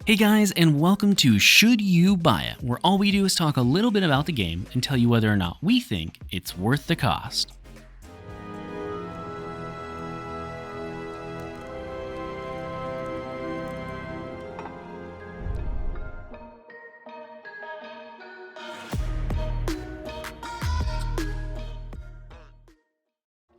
Hey guys, and welcome to Should You Buy It, where all we do is talk a little bit about the game and tell you whether or not we think it's worth the cost.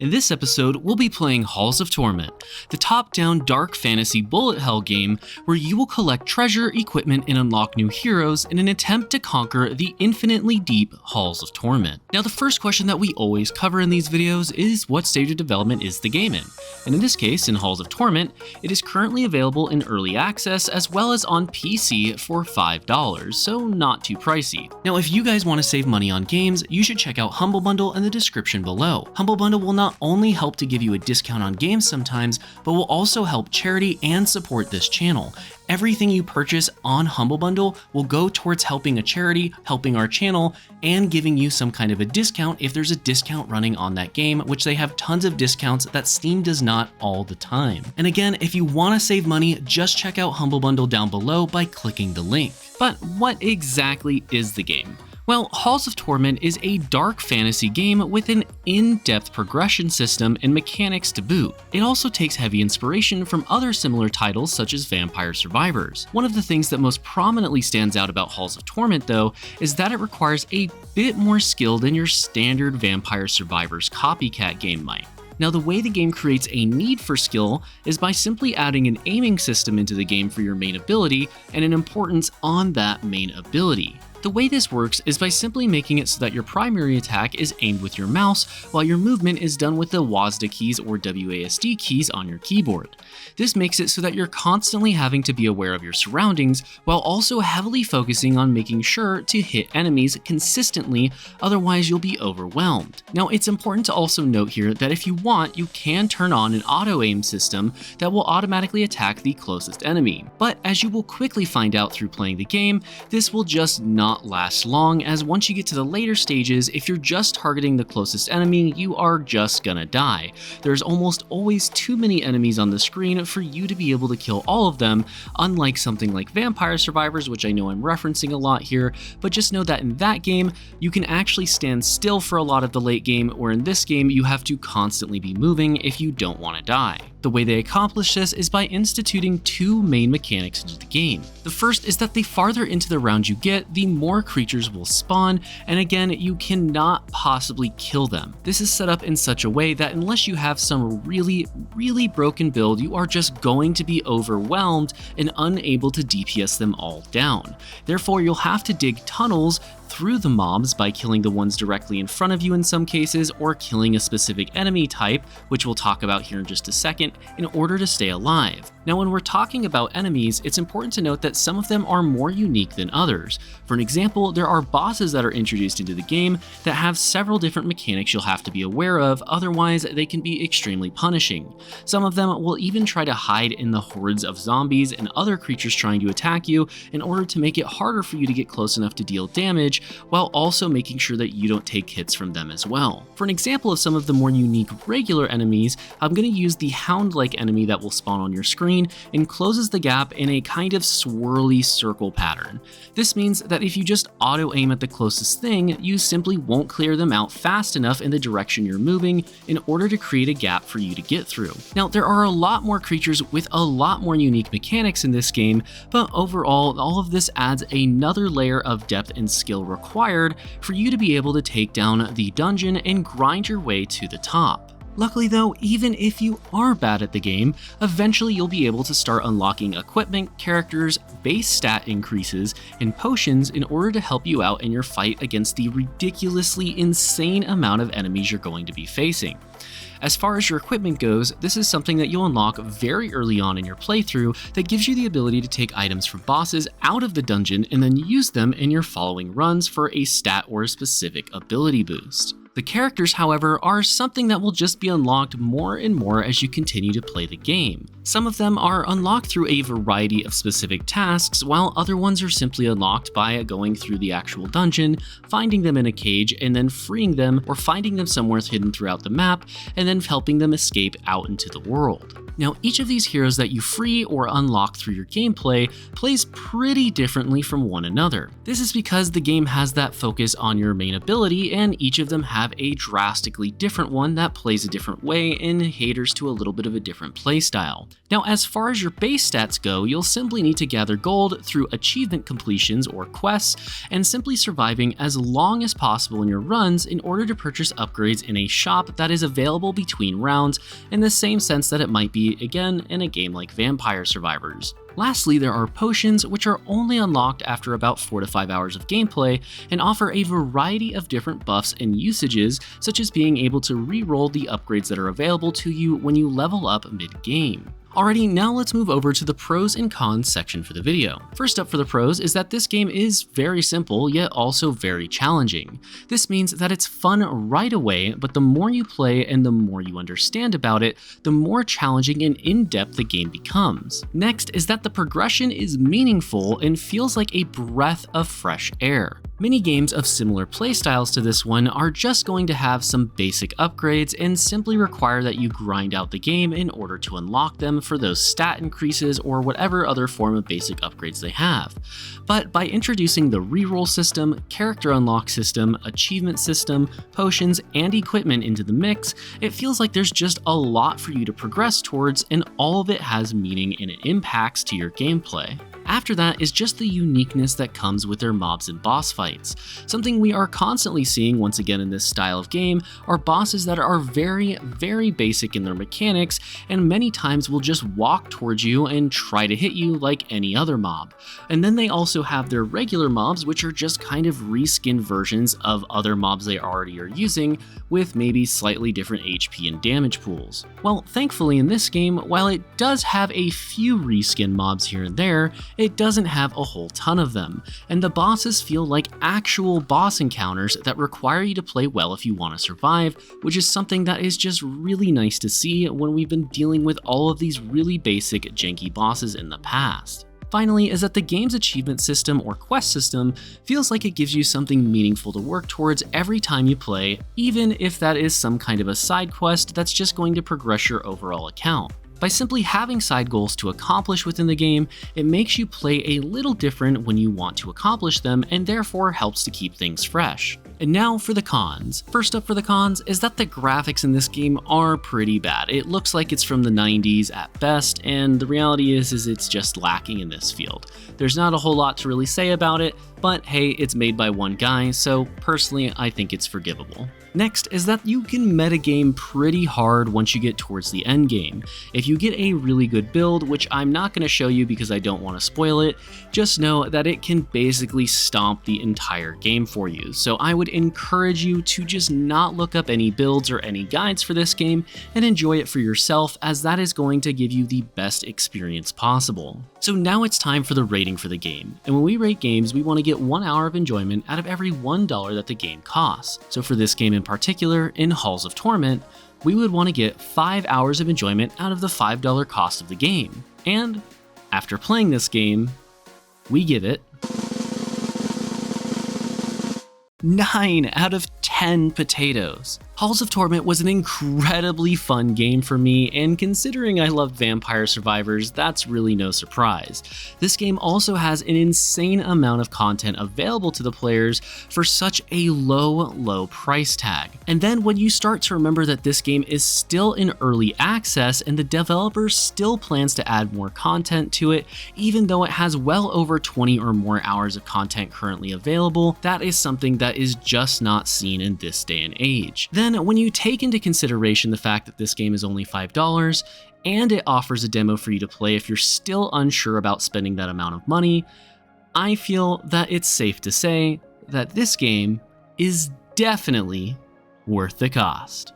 In this episode, we'll be playing Halls of Torment, the top-down dark fantasy bullet hell game where you will collect treasure, equipment, and unlock new heroes in an attempt to conquer the infinitely deep Halls of Torment. Now, the first question that we always cover in these videos is what stage of development is the game in? And in this case, in Halls of Torment, it is currently available in early access as well as on PC for $5, so not too pricey. Now, if you guys want to save money on games, you should check out Humble Bundle in the description below. Humble Bundle will not only help to give you a discount on games sometimes, but will also help charity and support this channel. Everything you purchase on Humble Bundle will go towards helping a charity, helping our channel, and giving you some kind of a discount if there's a discount running on that game, which they have tons of discounts that Steam does not all the time. And again, if you want to save money, just check out Humble Bundle down below by clicking the link. But what exactly is the game? Well, Halls of Torment is a dark fantasy game with an in-depth progression system and mechanics to boot. It also takes heavy inspiration from other similar titles such as Vampire Survivors. One of the things that most prominently stands out about Halls of Torment, though, is that it requires a bit more skill than your standard Vampire Survivors copycat game might. Now, the way the game creates a need for skill is by simply adding an aiming system into the game for your main ability and an importance on that main ability. The way this works is by simply making it so that your primary attack is aimed with your mouse, while your movement is done with the WASD keys or WASD keys on your keyboard. This makes it so that you're constantly having to be aware of your surroundings, while also heavily focusing on making sure to hit enemies consistently, otherwise you'll be overwhelmed. Now, it's important to also note here that if you want, you can turn on an auto-aim system that will automatically attack the closest enemy. But as you will quickly find out through playing the game, this will just not last long, as once you get to the later stages, if you're just targeting the closest enemy, you are just gonna die. There's almost always too many enemies on the screen for you to be able to kill all of them, unlike something like Vampire Survivors, which I know I'm referencing a lot here, but just know that in that game, you can actually stand still for a lot of the late game, where in this game, you have to constantly be moving if you don't want to die. The way they accomplish this is by instituting two main mechanics into the game. The first is that the farther into the round you get, the more creatures will spawn, and again, you cannot possibly kill them. This is set up in such a way that unless you have some really broken build, you are just going to be overwhelmed and unable to DPS them all down. Therefore, you'll have to dig tunnels through the mobs by killing the ones directly in front of you in some cases, or killing a specific enemy type, which we'll talk about here in just a second, in order to stay alive. Now, when we're talking about enemies, it's important to note that some of them are more unique than others. For an example, there are bosses that are introduced into the game that have several different mechanics you'll have to be aware of, otherwise they can be extremely punishing. Some of them will even try to hide in the hordes of zombies and other creatures trying to attack you in order to make it harder for you to get close enough to deal damage, while also making sure that you don't take hits from them as well. For an example of some of the more unique regular enemies, I'm going to use the hound-like enemy that will spawn on your screen and closes the gap in a kind of swirly circle pattern. This means that if you just auto-aim at the closest thing, you simply won't clear them out fast enough in the direction you're moving in order to create a gap for you to get through. Now, there are a lot more creatures with a lot more unique mechanics in this game, but overall, all of this adds another layer of depth and skill required for you to be able to take down the dungeon and grind your way to the top. Luckily though, even if you are bad at the game, eventually you'll be able to start unlocking equipment, characters, base stat increases, and potions in order to help you out in your fight against the ridiculously insane amount of enemies you're going to be facing. As far as your equipment goes, this is something that you'll unlock very early on in your playthrough that gives you the ability to take items from bosses out of the dungeon and then use them in your following runs for a stat or a specific ability boost. The characters, however, are something that will just be unlocked more and more as you continue to play the game. Some of them are unlocked through a variety of specific tasks, while other ones are simply unlocked by going through the actual dungeon, finding them in a cage, and then freeing them, or finding them somewhere hidden throughout the map, and then helping them escape out into the world. Now, each of these heroes that you free or unlock through your gameplay plays pretty differently from one another. This is because the game has that focus on your main ability, and each of them have a drastically different one that plays a different way and caters to a little bit of a different playstyle. Now, as far as your base stats go, you'll simply need to gather gold through achievement completions or quests, and simply surviving as long as possible in your runs in order to purchase upgrades in a shop that is available between rounds, in the same sense that it might be again in a game like Vampire Survivors. Lastly, there are potions, which are only unlocked after about 4 to 5 hours of gameplay and offer a variety of different buffs and usages, such as being able to re-roll the upgrades that are available to you when you level up mid-game. Alrighty, now let's move over to the pros and cons section for the video. First up for the pros is that this game is very simple, yet also very challenging. This means that it's fun right away, but the more you play and the more you understand about it, the more challenging and in-depth the game becomes. Next is that the progression is meaningful and feels like a breath of fresh air. Many games of similar playstyles to this one are just going to have some basic upgrades and simply require that you grind out the game in order to unlock them for those stat increases or whatever other form of basic upgrades they have. But by introducing the reroll system, character unlock system, achievement system, potions, and equipment into the mix, it feels like there's just a lot for you to progress towards, and all of it has meaning and it impacts to your gameplay. After that is just the uniqueness that comes with their mobs and boss fights. Something we are constantly seeing once again in this style of game are bosses that are very, very basic in their mechanics, and many times will just walk towards you and try to hit you like any other mob. And then they also have their regular mobs, which are just kind of reskinned versions of other mobs they already are using, with maybe slightly different HP and damage pools. Well, thankfully in this game, while it does have a few reskin mobs here and there, it doesn't have a whole ton of them, and the bosses feel like actual boss encounters that require you to play well if you want to survive, which is something that is just really nice to see when we've been dealing with all of these really basic janky bosses in the past. Finally, is that the game's achievement system or quest system feels like it gives you something meaningful to work towards every time you play, even if that is some kind of a side quest that's just going to progress your overall account. By simply having side goals to accomplish within the game, it makes you play a little different when you want to accomplish them, and therefore helps to keep things fresh. And now for the cons. First up for the cons is that the graphics in this game are pretty bad. It looks like it's from the 90s at best, and the reality is it's just lacking in this field. There's not a whole lot to really say about it, but hey, it's made by one guy, so personally I think it's forgivable. Next is that you can metagame pretty hard once you get towards the end game. If you get a really good build, which I'm not going to show you because I don't want to spoil it, just know that it can basically stomp the entire game for you. So I would encourage you to just not look up any builds or any guides for this game and enjoy it for yourself, as that is going to give you the best experience possible. So now it's time for the rating for the game, and when we rate games, we want to get 1 hour of enjoyment out of every $1 that the game costs. So for this game in particular, in Halls of Torment, we would want to get 5 hours of enjoyment out of the $5 cost of the game. And after playing this game, we give it 9 out of 10 potatoes. Halls of Torment was an incredibly fun game for me, and considering I love Vampire Survivors, that's really no surprise. This game also has an insane amount of content available to the players for such a low price tag. And then when you start to remember that this game is still in early access and the developer still plans to add more content to it, even though it has well over 20 or more hours of content currently available, that is something that is just not seen in this day and age. Then when you take into consideration the fact that this game is only $5 and it offers a demo for you to play if you're still unsure about spending that amount of money, I feel that it's safe to say that this game is definitely worth the cost.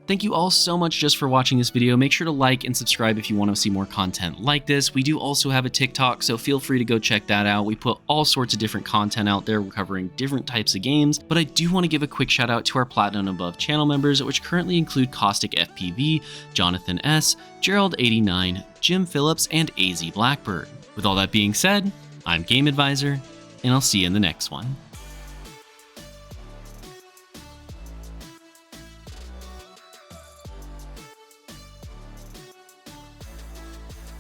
Thank you all so much just for watching this video. Make sure to like and subscribe if you want to see more content like this. We do also have a TikTok, so feel free to go check that out. We put all sorts of different content out there. We're covering different types of games, but I do want to give a quick shout out to our Platinum and Above channel members, which currently include Caustic FPV, Jonathan S, Gerald89, Jim Phillips, and AZ Blackbird. With all that being said, I'm Game Advisor, and I'll see you in the next one.